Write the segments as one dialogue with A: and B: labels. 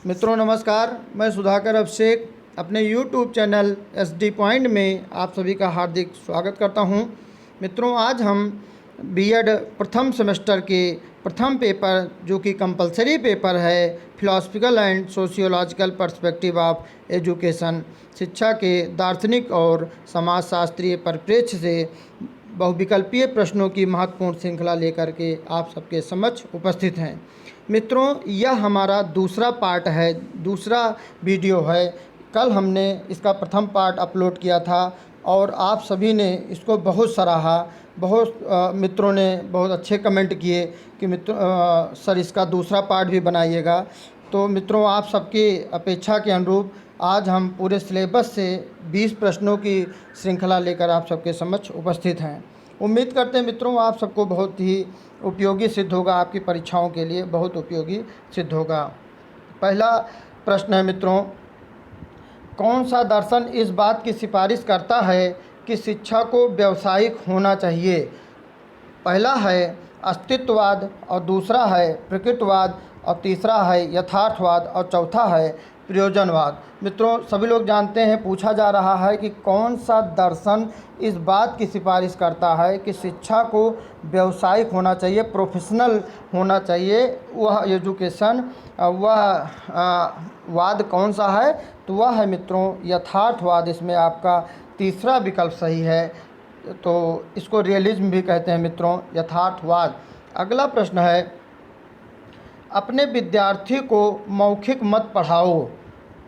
A: मित्रों नमस्कार, मैं सुधाकर अभिषेक अपने YouTube चैनल SD पॉइंट में आप सभी का हार्दिक स्वागत करता हूं। मित्रों आज हम बीएड प्रथम सेमेस्टर के प्रथम पेपर जो कि कंपलसरी पेपर है philosophical and sociological perspective of education, शिक्षा के दार्शनिक और समाजशास्त्रीय परिप्रेक्ष्य से बहुविकल्पीय प्रश्नों की महत्वपूर्ण श्रृंखला लेकर के आप सबके समक्ष उपस्थित हैं। मित्रों यह हमारा दूसरा पार्ट है, दूसरा वीडियो है। कल हमने इसका प्रथम पार्ट अपलोड किया था और आप सभी ने इसको बहुत सराहा। बहुत मित्रों ने बहुत अच्छे कमेंट किए कि सर इसका दूसरा पार्ट भी बनाइएगा। तो मित्रों आप सबकी अपेक्षा के अनुरूप आज हम पूरे सिलेबस से 20 प्रश्नों की श्रृंखला लेकर आप सबके समक्ष उपस्थित हैं। उम्मीद करते हैं मित्रों आप सबको बहुत ही उपयोगी सिद्ध होगा, आपकी परीक्षाओं के लिए बहुत उपयोगी सिद्ध होगा। पहला प्रश्न है मित्रों, कौन सा दर्शन इस बात की सिफारिश करता है कि शिक्षा को व्यावसायिक होना चाहिए? पहला है अस्तित्ववाद और दूसरा है प्रकृतिवाद और तीसरा है यथार्थवाद और चौथा है प्रयोजनवाद। मित्रों सभी लोग जानते हैं, पूछा जा रहा है कि कौन सा दर्शन इस बात की सिफारिश करता है कि शिक्षा को व्यावसायिक होना चाहिए, प्रोफेशनल होना चाहिए। वह एजुकेशन वह वाद कौन सा है? तो वह है मित्रों यथार्थवाद। इसमें आपका तीसरा विकल्प सही है, तो इसको रियलिज्म भी कहते हैं मित्रों, यथार्थवाद। अगला प्रश्न है, अपने विद्यार्थी को मौखिक मत पढ़ाओ।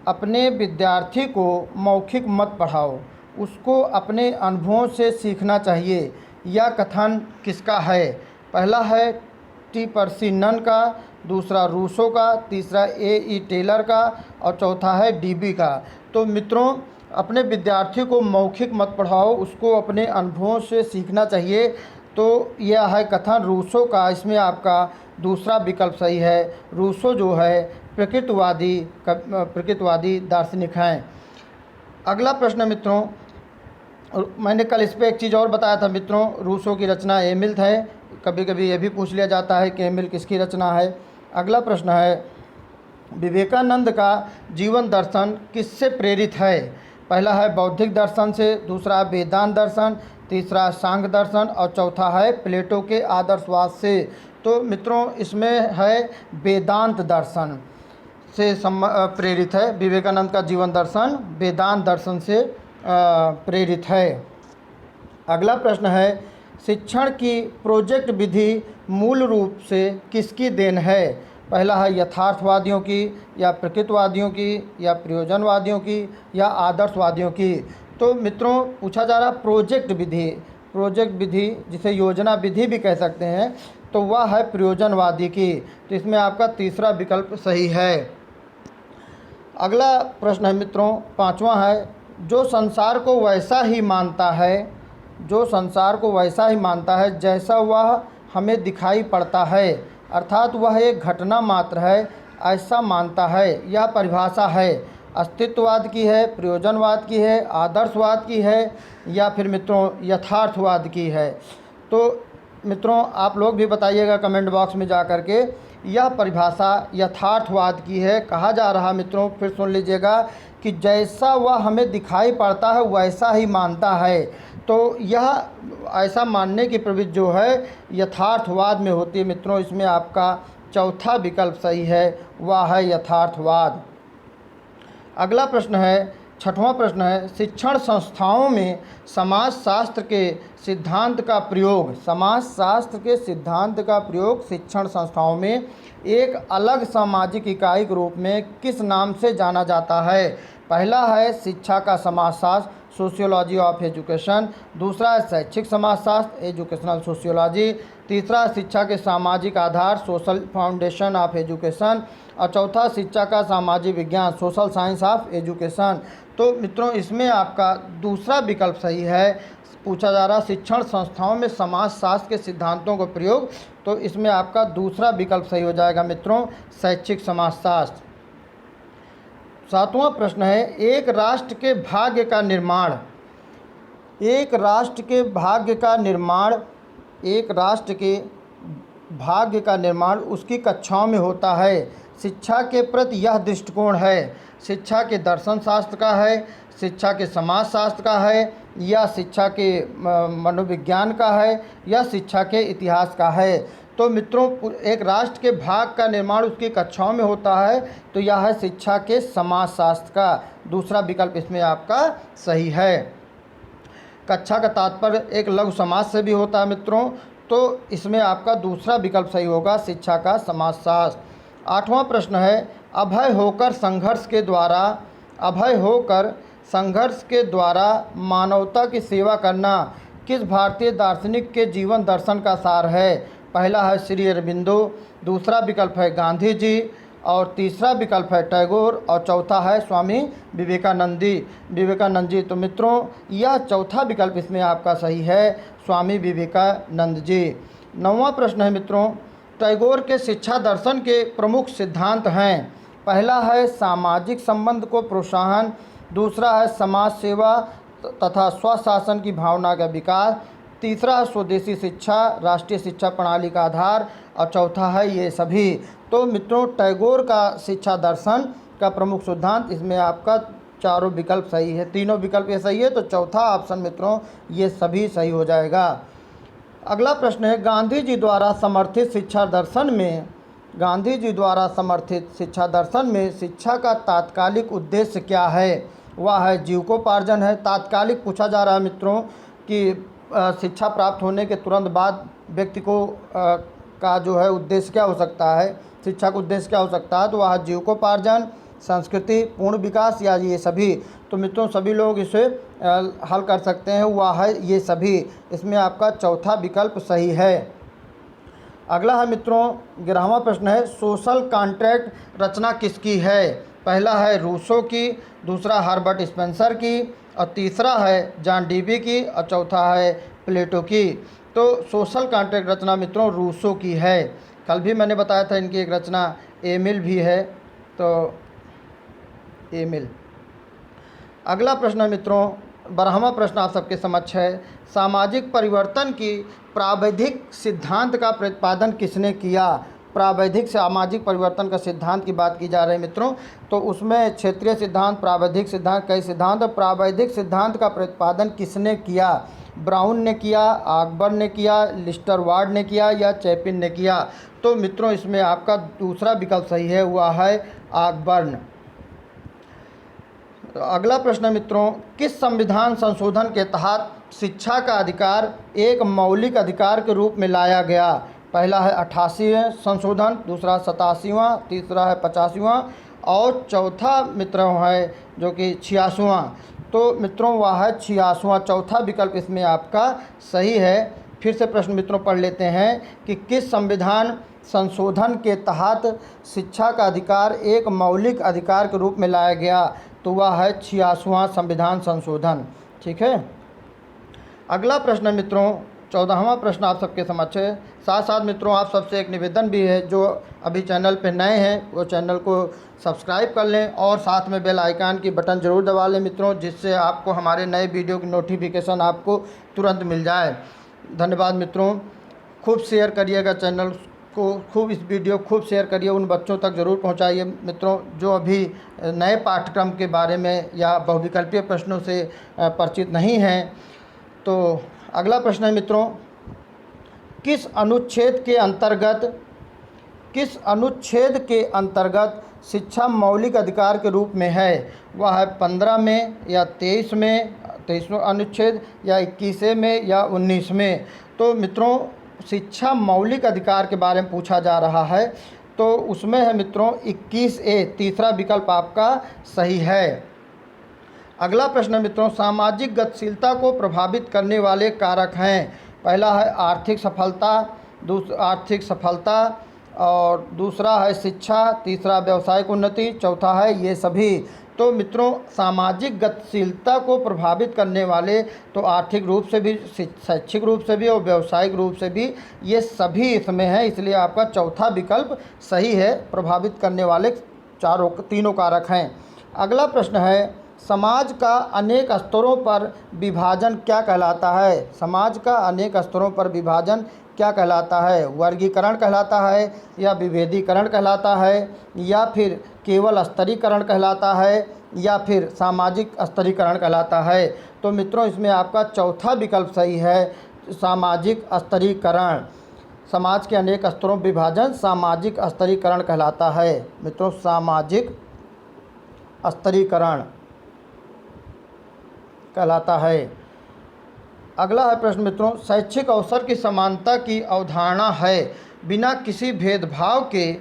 A: अपने विद्यार्थी को मौखिक मत पढ़ाओ, उसको अपने अनुभवों से सीखना चाहिए। यह कथन किसका है? पहला है टी पर्सी नन का, दूसरा रूसो का, तीसरा ए टेलर का और चौथा है डीबी का। तो मित्रों अपने विद्यार्थी को मौखिक मत पढ़ाओ, उसको अपने अनुभवों से सीखना चाहिए, तो यह है कथन रूसो का। इसमें आपका दूसरा विकल्प सही है। रूसो जो है प्रकृतिवादी दार्शनिक हैं। अगला प्रश्न मित्रों, मैंने कल इस पर एक चीज़ और बताया था मित्रों, रूसो की रचना एमिल है। कभी कभी ये भी पूछ लिया जाता है कि एमिल किसकी रचना है। अगला प्रश्न है, विवेकानंद का जीवन दर्शन किससे प्रेरित है? पहला है बौद्धिक दर्शन से, दूसरा वेदांत दर्शन, तीसरा सांख्य दर्शन और चौथा है प्लेटो के आदर्शवाद से। तो मित्रों इसमें है वेदांत दर्शन से प्रेरित है। विवेकानंद का जीवन दर्शन वेदांत दर्शन से प्रेरित है। अगला प्रश्न है, शिक्षण की प्रोजेक्ट विधि मूल रूप से किसकी देन है? पहला है यथार्थवादियों की या प्रकृतिवादियों की या प्रयोजनवादियों की या आदर्शवादियों की। तो मित्रों पूछा जा रहा प्रोजेक्ट विधि जिसे योजना विधि भी कह सकते हैं, तो वह है प्रयोजनवादी की। तो इसमें आपका तीसरा विकल्प सही है। अगला प्रश्न है मित्रों, पांचवा है, जो संसार को वैसा ही मानता है जैसा वह हमें दिखाई पड़ता है, अर्थात वह एक घटना मात्र है, ऐसा मानता है। यह परिभाषा है अस्तित्ववाद की है, प्रयोजनवाद की है, आदर्शवाद की है या फिर मित्रों यथार्थवाद की है। तो मित्रों आप लोग भी बताइएगा कमेंट बॉक्स में जा कर के, यह परिभाषा यथार्थवाद की है। कहा जा रहा मित्रों, फिर सुन लीजिएगा, कि जैसा वह हमें दिखाई पड़ता है वैसा ही मानता है। तो यह ऐसा मानने की प्रवृत्ति जो है यथार्थवाद में होती है मित्रों। इसमें आपका चौथा विकल्प सही है, वह है यथार्थवाद। अगला प्रश्न है, छठवां प्रश्न है, शिक्षण संस्थाओं में समाजशास्त्र के सिद्धांत का प्रयोग शिक्षण संस्थाओं में एक अलग सामाजिक इकाई के रूप में किस नाम से जाना जाता है? पहला है शिक्षा का समाजशास्त्र, सोशियोलॉजी ऑफ एजुकेशन, दूसरा है शैक्षिक समाजशास्त्र, एजुकेशनल सोशियोलॉजी, तीसरा शिक्षा के सामाजिक आधार, सोशल फाउंडेशन ऑफ एजुकेशन और चौथा शिक्षा का सामाजिक विज्ञान, सोशल साइंस ऑफ एजुकेशन। तो मित्रों इसमें आपका दूसरा विकल्प सही है। पूछा जा रहा शिक्षण संस्थाओं में समाजशास्त्र के सिद्धांतों का प्रयोग, तो इसमें आपका दूसरा विकल्प सही हो जाएगा मित्रों, शैक्षिक समाजशास्त्र। सातवां प्रश्न है, एक राष्ट्र के भाग्य का निर्माण उसकी कक्षाओं में होता है। शिक्षा के प्रति यह दृष्टिकोण है? शिक्षा के दर्शन शास्त्र का है, शिक्षा के समाज शास्त्र का है, या शिक्षा के मनोविज्ञान का है, या शिक्षा के इतिहास का है? तो मित्रों, एक राष्ट्र के भाग का निर्माण उसकी कक्षाओं में होता है, तो यह है शिक्षा के समाज शास्त्र का। दूसरा विकल्प इसमें आपका सही है। कक्षा का तात्पर्य एक लघु समाज से भी होता है मित्रों, तो इसमें आपका दूसरा विकल्प सही होगा, शिक्षा का समाजशास्त्र। 8वां प्रश्न है, अभय होकर संघर्ष के द्वारा मानवता की सेवा करना किस भारतीय दार्शनिक के जीवन दर्शन का सार है? पहला है श्री अरबिंदो, दूसरा विकल्प है गांधी जी, और तीसरा विकल्प है टैगोर, और चौथा है स्वामी विवेकानंद जी। तो मित्रों, यह चौथा विकल्प इसमें आपका सही है, स्वामी विवेकानंद जी। 9वां प्रश्न है मित्रों, टैगोर के शिक्षा दर्शन के प्रमुख सिद्धांत हैं। पहला है सामाजिक संबंध को प्रोत्साहन, दूसरा है समाज सेवा तथा स्वशासन की भावना का विकास, तीसरा है स्वदेशी शिक्षा राष्ट्रीय शिक्षा प्रणाली का आधार, और चौथा है ये सभी। तो मित्रों, टैगोर का शिक्षा दर्शन का प्रमुख सिद्धांत, इसमें आपका चारों विकल्प सही है, तीनों विकल्प ये सही है, तो चौथा ऑप्शन मित्रों ये सभी सही हो जाएगा। अगला प्रश्न है, गांधी जी द्वारा समर्थित शिक्षा दर्शन में शिक्षा का तात्कालिक उद्देश्य क्या है? वह है जीविकोपार्जन है। तात्कालिक पूछा जा रहा है मित्रों कि शिक्षा प्राप्त होने के तुरंत बाद व्यक्ति को का जो है उद्देश्य क्या हो सकता है, शिक्षा का उद्देश्य क्या हो सकता है? तो वह जीविकोपार्जन, संस्कृति, पूर्ण विकास, या ये सभी। तो मित्रों, सभी लोग इसे हल कर सकते हैं, वह है ये सभी। इसमें आपका चौथा विकल्प सही है। अगला है मित्रों, 11वां प्रश्न है, सोशल कॉन्ट्रैक्ट रचना किसकी है? पहला है रूसो की, दूसरा हर्बर्ट स्पेंसर की, और तीसरा है जॉन डीवी की, और चौथा है प्लेटो की। तो सोशल कॉन्ट्रैक्ट रचना मित्रों रूसो की है। कल भी मैंने बताया था इनकी एक रचना एमिल भी है, तो एमिल। अगला प्रश्न है मित्रों, 12वां प्रश्न आप सबके समक्ष है, सामाजिक परिवर्तन की प्रावैधिक सिद्धांत का प्रतिपादन किसने किया? प्रावैधिक सामाजिक परिवर्तन का सिद्धांत की बात की जा रही है मित्रों, तो उसमें क्षेत्रीय सिद्धांत, प्रावैधिक सिद्धांत, कई सिद्धांत। प्रावैधिक सिद्धांत का प्रतिपादन किसने किया? ब्राउन ने किया, अकबर ने किया, लिस्टर वार्ड ने किया, या चैपिन ने किया? तो मित्रों, इसमें आपका दूसरा विकल्प सही है, वह है अकबर। अगला प्रश्न मित्रों, किस संविधान संशोधन के तहत शिक्षा का अधिकार एक मौलिक अधिकार के रूप में लाया गया? पहला है 88वें संशोधन, दूसरा 87वां, तीसरा है 85वां, और चौथा मित्रों है जो कि 86वां। तो मित्रों, वह है 86वां, चौथा विकल्प इसमें आपका सही है। फिर से प्रश्न मित्रों पढ़ लेते हैं कि किस संविधान संशोधन के तहत शिक्षा का अधिकार एक मौलिक अधिकार के रूप में लाया गया? तो वह है 86वां संविधान संशोधन। ठीक है। अगला प्रश्न मित्रों, 14वां प्रश्न आप सबके समक्ष है। साथ साथ मित्रों, आप सबसे एक निवेदन भी है, जो अभी चैनल पे नए हैं वो चैनल को सब्सक्राइब कर लें, और साथ में बेल आइकन की बटन ज़रूर दबा लें मित्रों, जिससे आपको हमारे नए वीडियो की नोटिफिकेशन आपको तुरंत मिल जाए। धन्यवाद मित्रों। खूब शेयर करिएगा चैनल को, खूब इस वीडियो खूब शेयर करिए, उन बच्चों तक ज़रूर पहुंचाइए मित्रों जो अभी नए पाठ्यक्रम के बारे में या बहुविकल्पीय प्रश्नों से परिचित नहीं हैं। तो अगला प्रश्न है मित्रों, किस अनुच्छेद के अंतर्गत शिक्षा मौलिक अधिकार के रूप में है? वह है 15 में, या 23वें अनुच्छेद, या 21वें में, या 19वें? तो मित्रों, शिक्षा मौलिक अधिकार के बारे में पूछा जा रहा है, तो उसमें है मित्रों 21A, तीसरा विकल्प आपका सही है। अगला प्रश्न मित्रों, सामाजिक गतिशीलता को प्रभावित करने वाले कारक हैं। पहला है आर्थिक सफलता, और दूसरा है शिक्षा, तीसरा व्यावसायिक उन्नति, चौथा है ये सभी। तो मित्रों, सामाजिक गतिशीलता को प्रभावित करने वाले तो आर्थिक रूप से भी, शैक्षिक रूप से भी, और व्यावसायिक रूप से भी, ये सभी इसमें हैं, इसलिए आपका चौथा विकल्प सही है। प्रभावित करने वाले तीनों कारक हैं। अगला प्रश्न है, समाज का अनेक स्तरों पर विभाजन क्या कहलाता है? समाज का अनेक स्तरों पर विभाजन क्या कहलाता है? वर्गीकरण कहलाता है, या विभेदीकरण कहलाता है, या फिर केवल स्तरीकरण कहलाता है, या फिर सामाजिक स्तरीकरण कहलाता है? तो मित्रों इसमें आपका चौथा विकल्प सही है, सामाजिक स्तरीकरण। समाज के अनेक स्तरों विभाजन सामाजिक स्तरीकरण कहलाता है। मित्रों सामाजिक स्तरीकरण कहलाता है। अगला है प्रश्न मित्रों, शैक्षिक अवसर की समानता की अवधारणा है बिना किसी भेदभाव के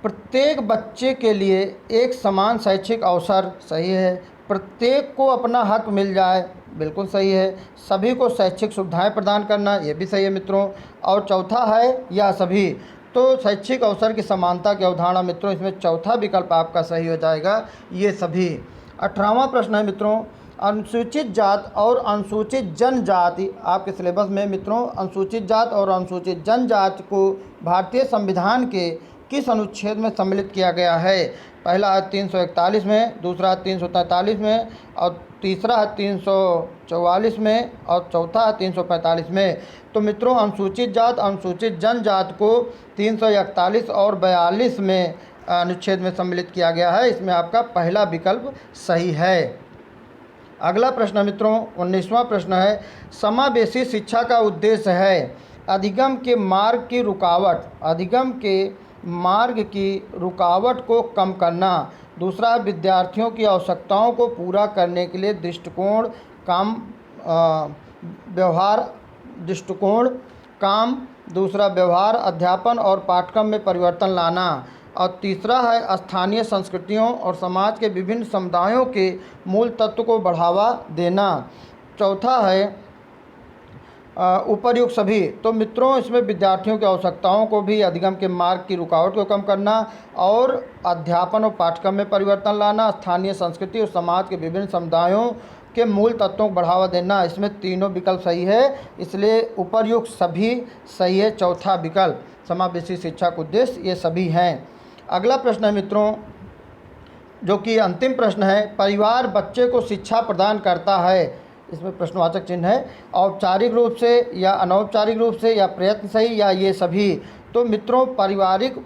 A: प्रत्येक बच्चे के लिए एक समान शैक्षिक अवसर, सही है। प्रत्येक को अपना हक मिल जाए, बिल्कुल सही है। सभी को शैक्षिक सुविधाएं प्रदान करना, ये भी सही है मित्रों। और चौथा है या सभी। तो शैक्षिक अवसर की समानता की अवधारणा मित्रों, इसमें चौथा विकल्प आपका सही हो जाएगा, ये सभी। 18वां प्रश्न है मित्रों, अनुसूचित जात और अनुसूचित जनजाति, आपके सिलेबस में मित्रों अनुसूचित जात और अनुसूचित जनजाति को भारतीय संविधान के किस अनुच्छेद में सम्मिलित किया गया है? पहला है 341 में, दूसरा है 343 में, और तीसरा है 344 में, और चौथा है 345 में। तो मित्रों अनुसूचित जात अनुसूचित जनजाति को 341 और 42 में अनुच्छेद में सम्मिलित किया गया है। इसमें आपका पहला विकल्प सही है। अगला प्रश्न मित्रों 19वां प्रश्न है, समावेशी शिक्षा का उद्देश्य है अधिगम के मार्ग की रुकावट, अधिगम के मार्ग की रुकावट को कम करना। दूसरा, विद्यार्थियों की आवश्यकताओं को पूरा करने के लिए दृष्टिकोण काम व्यवहार दृष्टिकोण काम। दूसरा, व्यवहार अध्यापन और पाठ्यक्रम में परिवर्तन लाना। और तीसरा है स्थानीय संस्कृतियों और समाज के विभिन्न समुदायों के मूल तत्व को बढ़ावा देना। चौथा है उपर्युक्त सभी। तो मित्रों इसमें विद्यार्थियों की आवश्यकताओं को भी अधिगम के मार्ग की रुकावट को कम करना और अध्यापन और पाठ्यक्रम में परिवर्तन लाना, स्थानीय संस्कृति और समाज के विभिन्न समुदायों के मूल तत्वों को बढ़ावा देना, इसमें तीनों विकल्प सही है, इसलिए उपर्युक्त सभी सही है। चौथा विकल्प समावेशी शिक्षा का उद्देश्य, ये सभी हैं। अगला प्रश्न है मित्रों जो कि अंतिम प्रश्न है, परिवार बच्चे को शिक्षा प्रदान करता है, इसमें प्रश्नवाचक चिन्ह है, औपचारिक रूप से या अनौपचारिक रूप से या प्रयत्न सही या ये सभी। तो मित्रों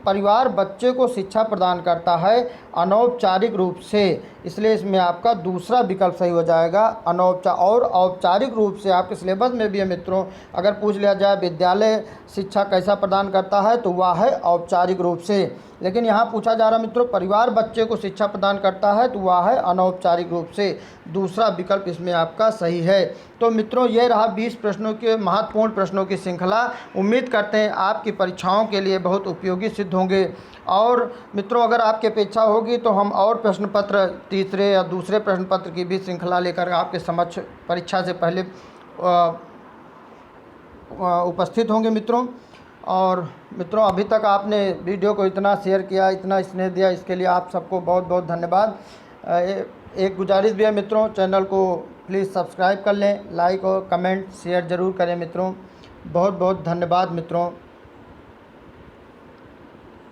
A: परिवार बच्चे को शिक्षा प्रदान करता है अनौपचारिक रूप से, इसलिए इसमें आपका दूसरा विकल्प सही हो जाएगा और औपचारिक रूप से आपके सिलेबस में भी है मित्रों, अगर पूछ लिया जाए विद्यालय शिक्षा कैसा प्रदान करता है तो वह है औपचारिक रूप से, लेकिन यहाँ पूछा जा रहा मित्रों परिवार बच्चे को शिक्षा प्रदान करता है तो वह है अनौपचारिक रूप से, दूसरा विकल्प इसमें आपका सही है। तो मित्रों ये रहा 20 प्रश्नों के महत्वपूर्ण प्रश्नों की श्रृंखला। उम्मीद करते हैं आपकी परीक्षाओं के लिए बहुत उपयोगी सिद्ध होंगे। और मित्रों अगर आपकी अपेक्षा होगी तो हम और प्रश्न पत्र तीसरे या दूसरे प्रश्न पत्र की भी श्रृंखला लेकर आपके समक्ष परीक्षा से पहले उपस्थित होंगे मित्रों। और मित्रों अभी तक आपने वीडियो को इतना शेयर किया, इतना स्नेह दिया, इसके लिए आप सबको बहुत बहुत धन्यवाद। एक गुजारिश भी है मित्रों, चैनल को प्लीज़ सब्सक्राइब कर लें, लाइक और कमेंट शेयर ज़रूर करें मित्रों। बहुत बहुत धन्यवाद मित्रों।